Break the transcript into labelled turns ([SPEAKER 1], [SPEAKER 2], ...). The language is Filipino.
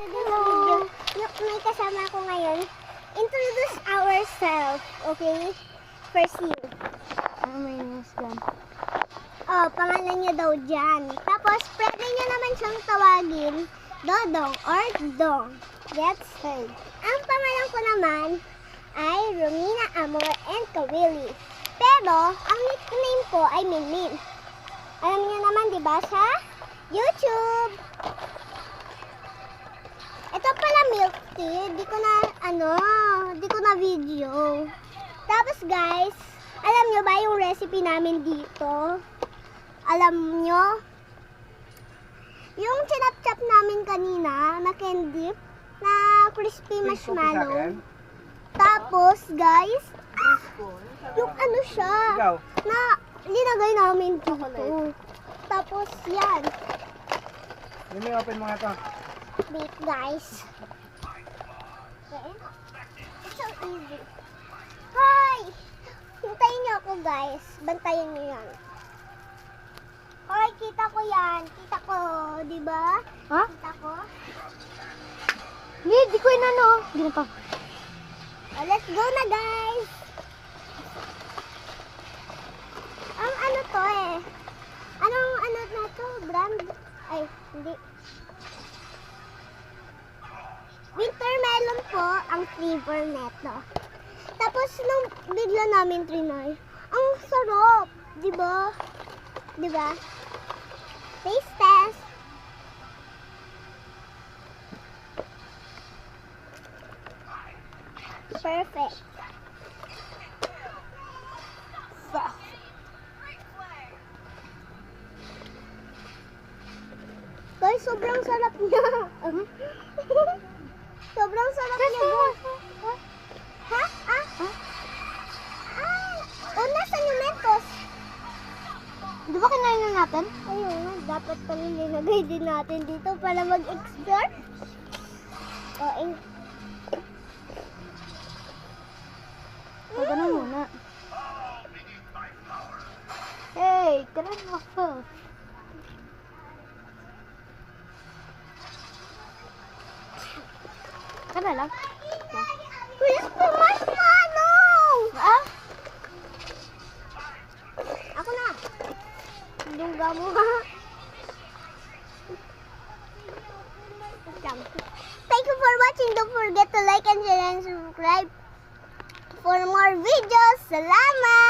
[SPEAKER 1] Hello. May kasama ko ngayon. Introduce ourselves, okay? First you.
[SPEAKER 2] My name is Jan.
[SPEAKER 1] Oh, pangalan niya daw Jan. Tapos, pwede niya naman siyang tawagin Dodong or Dong. That's right. Ang pangalan ko naman ay Romina Amor and Kawili. Pero, ang nickname ko ay Minmin. Alam niyo naman, di ba, sa YouTube. Ito pala milk tea, di ko na video. Tapos guys, alam nyo ba yung recipe namin dito? Alam nyo? Yung chinap-chap namin kanina na candy, na crispy marshmallow. Tapos guys, yung ano siya, na linagay namin dito. Tapos yan.
[SPEAKER 3] Let open mo nga to.
[SPEAKER 1] Wait guys. Okay. It's so easy. Hi! Hintayin niyo ako guys. Bantayan niyo yan. Hoy, kita ko yan. Kita ko, di ba?
[SPEAKER 2] Ha?
[SPEAKER 1] Kita ko.
[SPEAKER 2] Hindi ko inano. Hindi na pa.
[SPEAKER 1] Oh, let's go na guys. Ang ano to eh. Anong ano na to? Brand? Ay, hindi. Winter melon po ang flavor neto. Tapos nung bigla namin trinay, ang sarap, 'di ba? 'Di ba? Taste test. Perfect. Guys, sobrang sarap niya. Sobrang sarap niya, guys. Ha? Ah? Ah! Oh, nasan yung Mentos?
[SPEAKER 2] Di ba kinain na natin?
[SPEAKER 1] Ayun nga, dapat pala nilagay din natin dito para mag-explore. Oh,
[SPEAKER 2] Huwag na muna. Hey, tara na ako. Kana lang.
[SPEAKER 1] Where's the marshmallow?
[SPEAKER 2] Ah?
[SPEAKER 1] Ako na. Lungga mo ha. Thank you for watching. Don't forget to like and share and subscribe for more videos. Salamat!